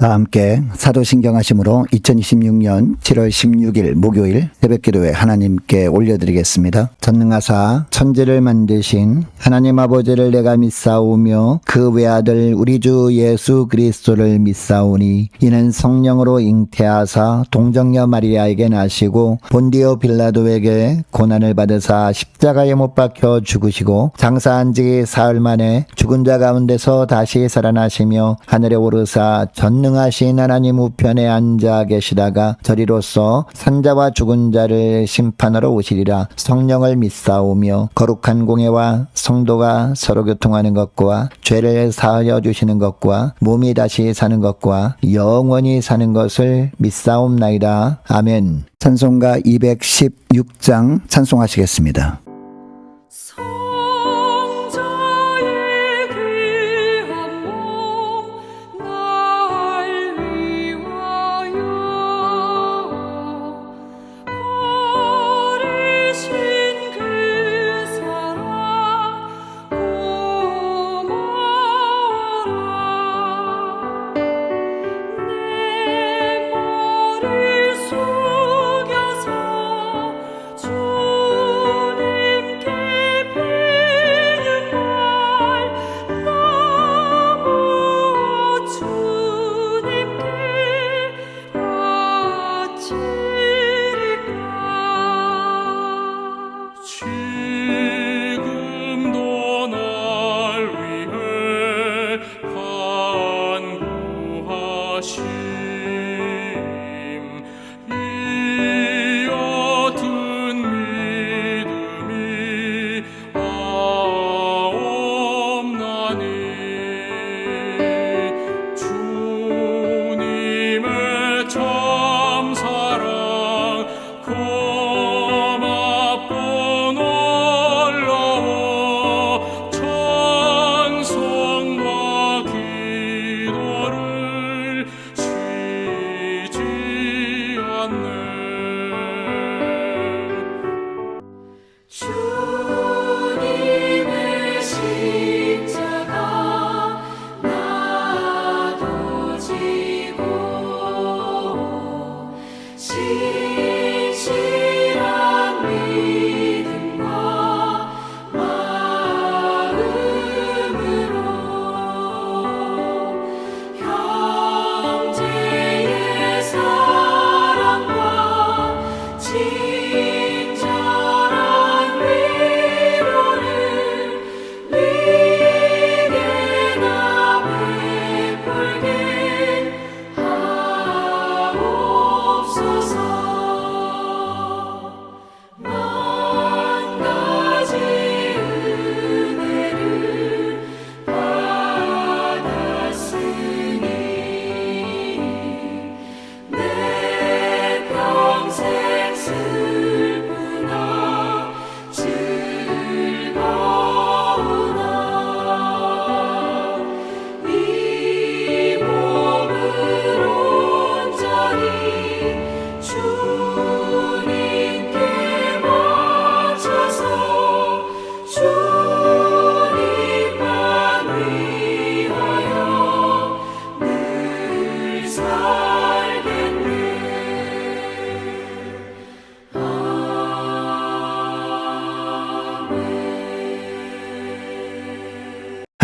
다 함께 사도신경하심으로 2026년 7월 16일 목요일 새벽기도에 하나님께 올려드리겠습니다. 전능하사 천지를 만드신 하나님 아버지를 내가 믿사오며 그 외아들 우리 주 예수 그리스도를 믿사오니 이는 성령으로 잉태하사 동정녀 마리아에게 나시고 본디오 빌라도에게 고난을 받으사 십자가에 못 박혀 죽으시고 장사한 지 사흘 만에 죽은 자 가운데서 다시 살아나시며 하늘에 오르사 전능하신 하나님 우편에 앉아 계시다가 저리로서 산자와 죽은 자를 심판하러 오시리라. 성령을 믿사오며 거룩한 공예와 성도가 서로 교통하는 것과 죄를 사하여 주시는 것과 몸이 다시 사는 것과 영원히 사는 것을 믿사옵나이다. 아멘. 찬송가 216장 찬송하시겠습니다.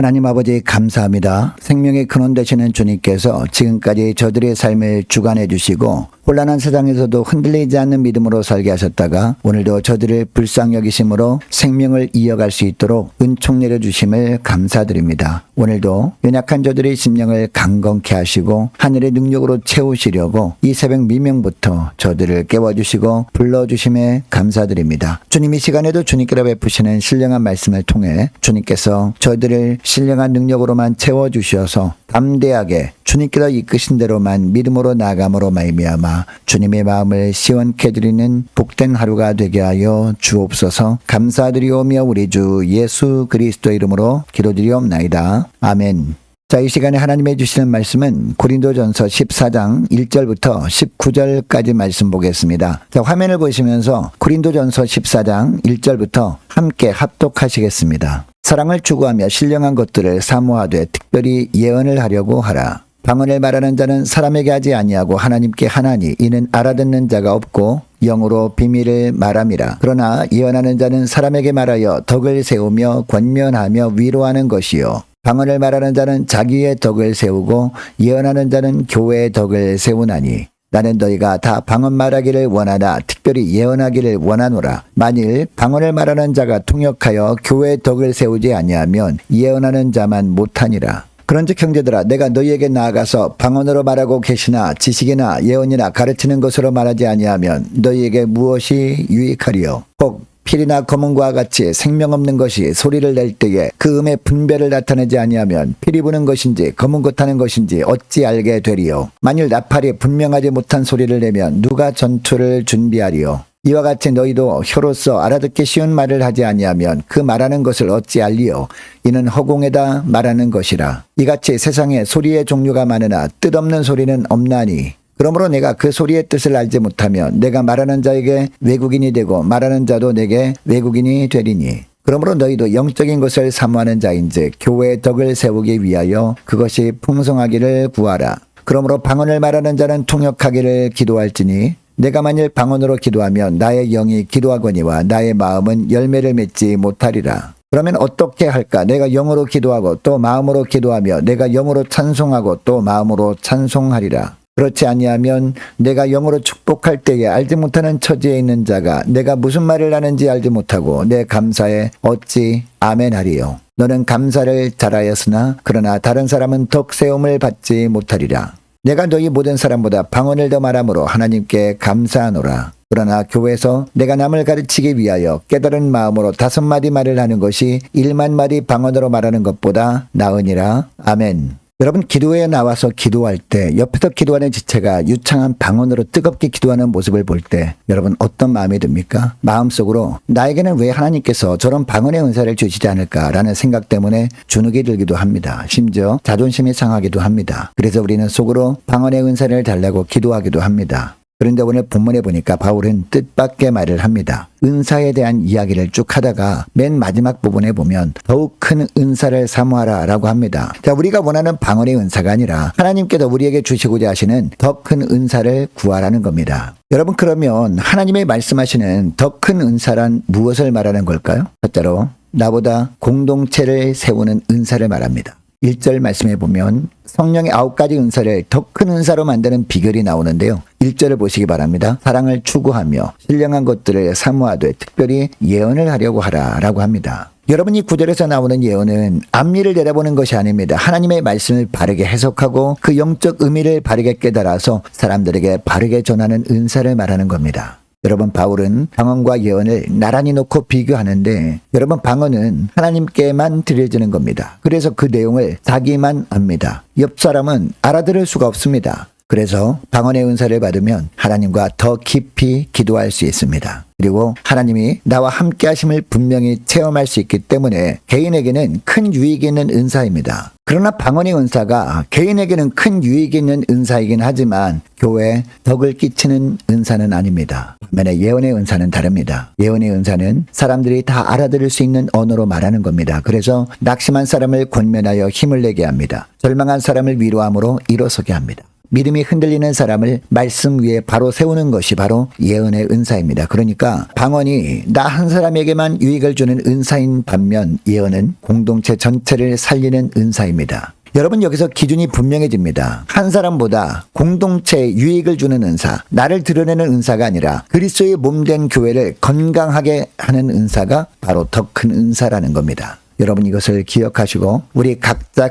하나님 아버지 감사합니다. 생명의 근원 되시는 주님께서 지금까지 저들의 삶을 주관해 주시고 혼란한 세상에서도 흔들리지 않는 믿음으로 살게 하셨다가 오늘도 저들을 불쌍히 여기심으로 생명을 이어갈 수 있도록 은총 내려주심을 감사드립니다. 오늘도 연약한 저들의 심령을 강건케 하시고 하늘의 능력으로 채우시려고 이 새벽 미명부터 저들을 깨워주시고 불러주심에 감사드립니다. 주님 이 시간에도 주님께로 베푸시는 신령한 말씀을 통해 주님께서 저들을 신령한 능력으로만 채워주셔서 담대하게 주님께서 이끄신 대로만 믿음으로 나아감으로 말미암아 주님의 마음을 시원케 드리는 복된 하루가 되게 하여 주옵소서. 감사드리오며 우리 주 예수 그리스도 이름으로 기도드리옵나이다. 아멘. 자, 이 시간에 하나님이 주시는 말씀은 고린도전서 14장 1절부터 19절까지 말씀 보겠습니다. 자, 화면을 보시면서 고린도전서 14장 1절부터 함께 합독하시겠습니다. 사랑을 추구하며 신령한 것들을 사모하되 특별히 예언을 하려고 하라. 방언을 말하는 자는 사람에게 하지 아니하고 하나님께 하나니 이는 알아듣는 자가 없고 영으로 비밀을 말함이라. 그러나 예언하는 자는 사람에게 말하여 덕을 세우며 권면하며 위로하는 것이요. 방언을 말하는 자는 자기의 덕을 세우고 예언하는 자는 교회의 덕을 세우나니 나는 너희가 다 방언 말하기를 원하나 특별히 예언하기를 원하노라. 만일 방언을 말하는 자가 통역하여 교회의 덕을 세우지 아니하면 예언하는 자만 못하니라. 그런즉 형제들아 내가 너희에게 나아가서 방언으로 말하고 계시나 지식이나 예언이나 가르치는 것으로 말하지 아니하면 너희에게 무엇이 유익하리요. 혹 필이나 검은과 같이 생명 없는 것이 소리를 낼 때에 그 음의 분별을 나타내지 아니하면 필이 부는 것인지 검은 것 하는 것인지 어찌 알게 되리요. 만일 나팔이 분명하지 못한 소리를 내면 누가 전투를 준비하리요. 이와 같이 너희도 혀로서 알아듣기 쉬운 말을 하지 아니하면 그 말하는 것을 어찌 알리요. 이는 허공에다 말하는 것이라. 이같이 세상에 소리의 종류가 많으나 뜻없는 소리는 없나니 그러므로 내가 그 소리의 뜻을 알지 못하면 내가 말하는 자에게 외국인이 되고 말하는 자도 내게 외국인이 되리니 그러므로 너희도 영적인 것을 사모하는 자인즉 교회의 덕을 세우기 위하여 그것이 풍성하기를 구하라. 그러므로 방언을 말하는 자는 통역하기를 기도할지니 내가 만일 방언으로 기도하면 나의 영이 기도하거니와 나의 마음은 열매를 맺지 못하리라. 그러면 어떻게 할까? 내가 영으로 기도하고 또 마음으로 기도하며 내가 영으로 찬송하고 또 마음으로 찬송하리라. 그렇지 아니하면 내가 영으로 축복할 때에 알지 못하는 처지에 있는 자가 내가 무슨 말을 하는지 알지 못하고 내 감사에 어찌 아멘하리요. 너는 감사를 잘하였으나 그러나 다른 사람은 덕세움을 받지 못하리라. 내가 너희 모든 사람보다 방언을 더 말함으로 하나님께 감사하노라. 그러나 교회에서 내가 남을 가르치기 위하여 깨달은 마음으로 5마디 말을 하는 것이 1만 마디 방언으로 말하는 것보다 나으니라. 아멘. 여러분 기도에 나와서 기도할 때 옆에서 기도하는 지체가 유창한 방언으로 뜨겁게 기도하는 모습을 볼 때 여러분 어떤 마음이 듭니까? 마음속으로 나에게는 왜 하나님께서 저런 방언의 은사를 주시지 않을까라는 생각 때문에 주눅이 들기도 합니다. 심지어 자존심이 상하기도 합니다. 그래서 우리는 속으로 방언의 은사를 달라고 기도하기도 합니다. 그런데 오늘 본문에 보니까 바울은 뜻밖의 말을 합니다. 은사에 대한 이야기를 쭉 하다가 맨 마지막 부분에 보면 더욱 큰 은사를 사모하라 라고 합니다. 자, 우리가 원하는 방언의 은사가 아니라 하나님께서 우리에게 주시고자 하시는 더 큰 은사를 구하라는 겁니다. 여러분 그러면 하나님의 말씀하시는 더 큰 은사란 무엇을 말하는 걸까요? 첫째로 나보다 공동체를 세우는 은사를 말합니다. 1절 말씀해 보면 성령의 9가지 은사를 더 큰 은사로 만드는 비결이 나오는데요. 1절을 보시기 바랍니다. 사랑을 추구하며 신령한 것들을 사모하되 특별히 예언을 하려고 하라 라고 합니다. 여러분 이 구절에서 나오는 예언은 앞일을 내다보는 것이 아닙니다. 하나님의 말씀을 바르게 해석하고 그 영적 의미를 바르게 깨달아서 사람들에게 바르게 전하는 은사를 말하는 겁니다. 여러분 바울은 방언과 예언을 나란히 놓고 비교하는데 여러분 방언은 하나님께만 드려지는 겁니다. 그래서 그 내용을 자기만 압니다. 옆 사람은 알아들을 수가 없습니다. 그래서 방언의 은사를 받으면 하나님과 더 깊이 기도할 수 있습니다. 그리고 하나님이 나와 함께 하심을 분명히 체험할 수 있기 때문에 개인에게는 큰 유익이 있는 은사입니다. 그러나 방언의 은사가 개인에게는 큰 유익이 있는 은사이긴 하지만 교회에 덕을 끼치는 은사는 아닙니다. 반면에 예언의 은사는 다릅니다. 예언의 은사는 사람들이 다 알아들을 수 있는 언어로 말하는 겁니다. 그래서 낙심한 사람을 권면하여 힘을 내게 합니다. 절망한 사람을 위로함으로 일어서게 합니다. 믿음이 흔들리는 사람을 말씀 위에 바로 세우는 것이 바로 예언의 은사입니다. 그러니까 방언이 나 한 사람에게만 유익을 주는 은사인 반면 예언은 공동체 전체를 살리는 은사입니다. 여러분 여기서 기준이 분명해집니다. 한 사람보다 공동체에 유익을 주는 은사, 나를 드러내는 은사가 아니라 그리스도의 몸된 교회를 건강하게 하는 은사가 바로 더 큰 은사라는 겁니다. 여러분 이것을 기억하시고 우리 각자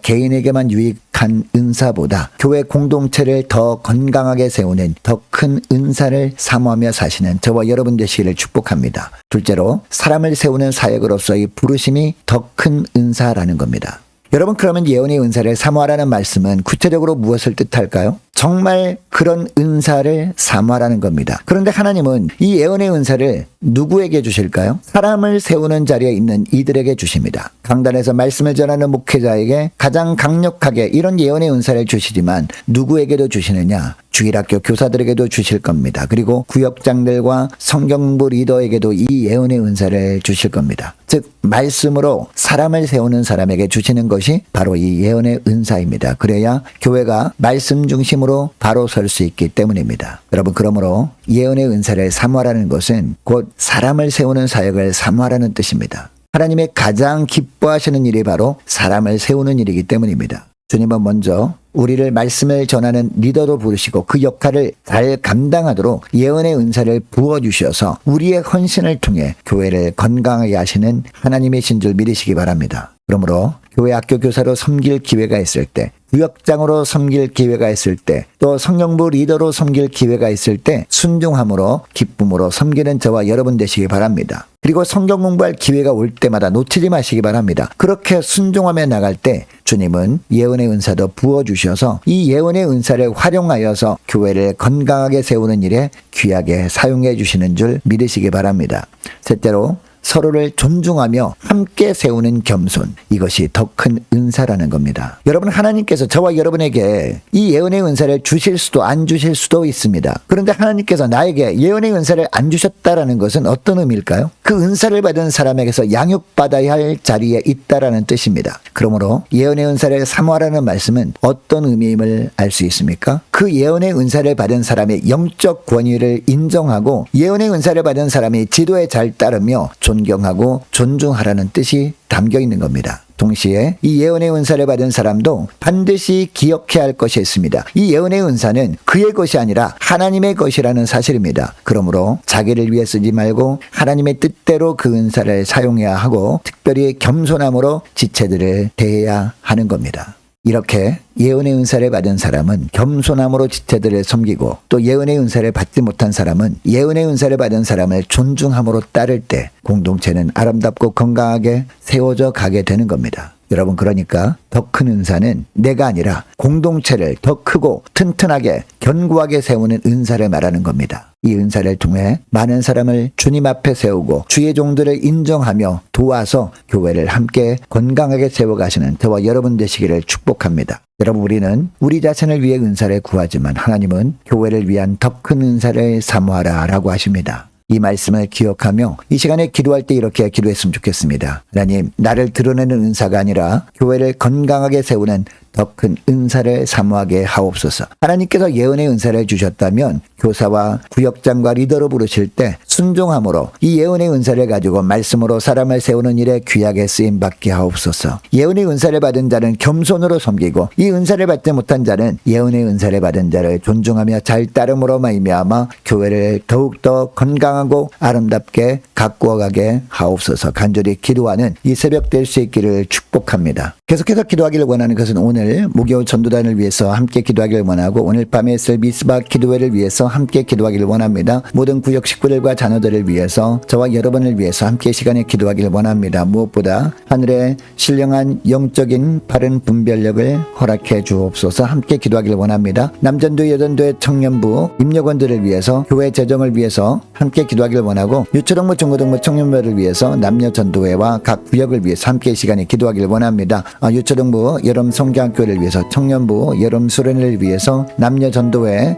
개인에게만 유익한 은사보다 교회 공동체를 더 건강하게 세우는 더 큰 은사를 사모하며 사시는 저와 여러분 되시기를 축복합니다. 둘째로 사람을 세우는 사역으로서의 부르심이 더 큰 은사라는 겁니다. 여러분 그러면 예언의 은사를 사모하라는 말씀은 구체적으로 무엇을 뜻할까요? 정말 그런 은사를 사모하라는 겁니다. 그런데 하나님은 이 예언의 은사를 누구에게 주실까요? 사람을 세우는 자리에 있는 이들에게 주십니다. 강단에서 말씀을 전하는 목회자에게 가장 강력하게 이런 예언의 은사를 주시지만 누구에게도 주시느냐? 주일학교 교사들에게도 주실 겁니다. 그리고 구역장들과 성경부 리더에게도 이 예언의 은사를 주실 겁니다. 즉 말씀으로 사람을 세우는 사람에게 주시는 것이 바로 이 예언의 은사입니다. 그래야 교회가 말씀 중심으로 바로 설 수 있기 때문입니다. 여러분, 그러므로 예언의 은사를 사모하라는 것은 곧 사람을 세우는 사역을 사모하라는 뜻입니다. 하나님의 가장 기뻐하시는 일이 바로 사람을 세우는 일이기 때문입니다. 주님은 먼저 우리를 말씀을 전하는 리더로 부르시고 그 역할을 잘 감당하도록 예언의 은사를 부어주셔서 우리의 헌신을 통해 교회를 건강하게 하시는 하나님이신 줄 믿으시기 바랍니다. 그러므로 교회 학교 교사로 섬길 기회가 있을 때, 구역장으로 섬길 기회가 있을 때, 또 성령부 리더로 섬길 기회가 있을 때 순종함으로 기쁨으로 섬기는 저와 여러분 되시기 바랍니다. 그리고 성경 공부할 기회가 올 때마다 놓치지 마시기 바랍니다. 그렇게 순종하며 나갈 때 주님은 예언의 은사도 부어주셔서 이 예언의 은사를 활용하여서 교회를 건강하게 세우는 일에 귀하게 사용해 주시는 줄 믿으시기 바랍니다. 셋째로 서로를 존중하며 함께 세우는 겸손, 이것이 더 큰 은사라는 겁니다. 여러분, 하나님께서 저와 여러분에게 이 예언의 은사를 주실 수도 안 주실 수도 있습니다. 그런데 하나님께서 나에게 예언의 은사를 안 주셨다라는 것은 어떤 의미일까요? 그 은사를 받은 사람에게서 양육받아야 할 자리에 있다라는 뜻입니다. 그러므로 예언의 은사를 사모하라는 말씀은 어떤 의미임을 알 수 있습니까? 그 예언의 은사를 받은 사람의 영적 권위를 인정하고 예언의 은사를 받은 사람이 지도에 잘 따르며 존경하고 존중하라는 뜻이 담겨 있는 겁니다. 동시에 이 예언의 은사를 받은 사람도 반드시 기억해야 할 것이 있습니다. 이 예언의 은사는 그의 것이 아니라 하나님의 것이라는 사실입니다. 그러므로 자기를 위해 쓰지 말고 하나님의 뜻대로 그 은사를 사용해야 하고 특별히 겸손함으로 지체들을 대해야 하는 겁니다. 이렇게 예언의 은사를 받은 사람은 겸손함으로 지체들을 섬기고 또 예언의 은사를 받지 못한 사람은 예언의 은사를 받은 사람을 존중함으로 따를 때 공동체는 아름답고 건강하게 세워져 가게 되는 겁니다. 여러분, 그러니까 더 큰 은사는 내가 아니라 공동체를 더 크고 튼튼하게 견고하게 세우는 은사를 말하는 겁니다. 이 은사를 통해 많은 사람을 주님 앞에 세우고 주의 종들을 인정하며 도와서 교회를 함께 건강하게 세워가시는 저와 여러분 되시기를 축복합니다. 여러분, 우리는 우리 자신을 위해 은사를 구하지만 하나님은 교회를 위한 더 큰 은사를 사모하라 라고 하십니다. 이 말씀을 기억하며 이 시간에 기도할 때 이렇게 기도했으면 좋겠습니다. 하나님, 나를 드러내는 은사가 아니라 교회를 건강하게 세우는 더 큰 은사를 사모하게 하옵소서. 하나님께서 예언의 은사를 주셨다면 교사와 구역장과 리더로 부르실 때 순종함으로 이 예언의 은사를 가지고 말씀으로 사람을 세우는 일에 귀하게 쓰임받게 하옵소서. 예언의 은사를 받은 자는 겸손으로 섬기고 이 은사를 받지 못한 자는 예언의 은사를 받은 자를 존중하며 잘 따름으로 말미암아 교회를 더욱더 건강하고 아름답게 가꾸어가게 하옵소서. 간절히 기도하는 이 새벽 될 수 있기를 축복합니다. 계속해서 기도하기를 원하는 것은 오늘 목요 전도단을 위해서 함께 기도하기를 원하고 오늘 밤에 있을 미스바 기도회를 위해서 함께 기도하기를 원합니다. 모든 구역 식구들과 자녀들을 위해서 저와 여러분을 위해서 함께 시간에 기도하기를 원합니다. 무엇보다 하늘의 신령한 영적인 바른 분별력을 허락해 주옵소서. 함께 기도하기를 원합니다. 남전도 여전도의 청년부 임력원들을 위해서 교회 재정을 위해서 함께 기도하기를 원하고 유초등부 중고등부 청년부를 위해서 남녀전도회와 각 구역을 위해서 함께 시간에 기도하기를 원합니다. 유초등부 여름 성경학교를 위해서 청년부 여름 수련회를 위해서 남녀전도회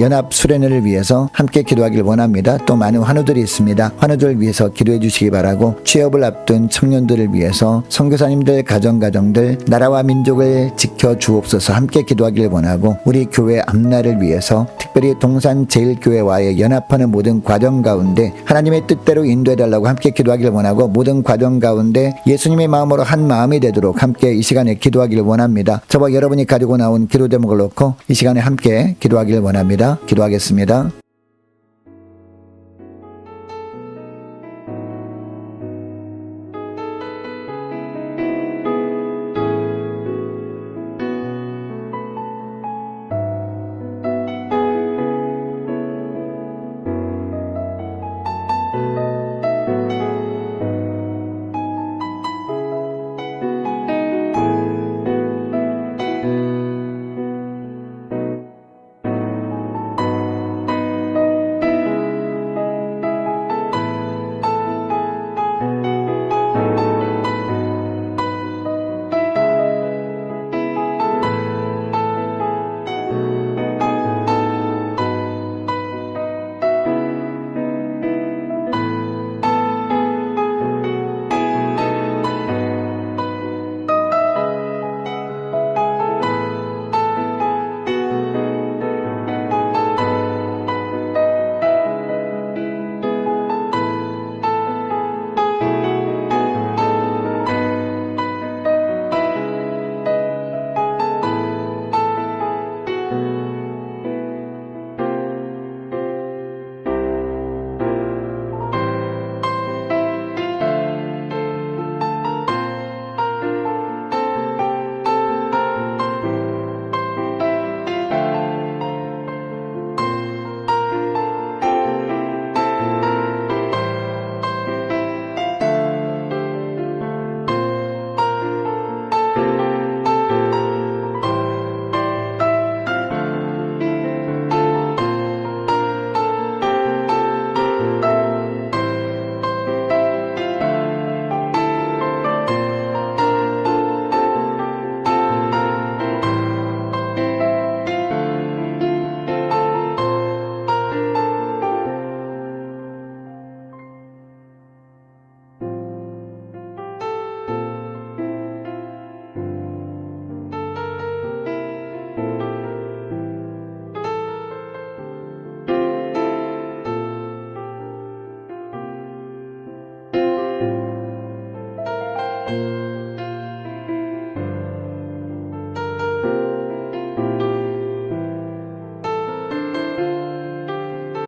연합 수련회를 위해서 함께 기도하기를 원합니다. 또 많은 환우들이 있습니다. 환우들을 위해서 기도해 주시기 바라고 취업을 앞둔 청년들을 위해서 선교사님들 가정들 나라와 민족을 지켜 주옵소서. 함께 기도하기를 원하고 우리 교회 앞날을 위해서 특별히 동산제일교회와의 연합하는 모든 과정 가운데 하나님의 뜻대로 인도해달라고 함께 기도하기를 원하고 모든 과정 가운데 예수님의 마음으로 한 마음이 되도록 함께 이 시간에 기도하기를 원합니다. 저와 여러분이 가지고 나온 기도 제목을 놓고 이 시간에 함께 기도하기를 원합니다. 기도하겠습니다.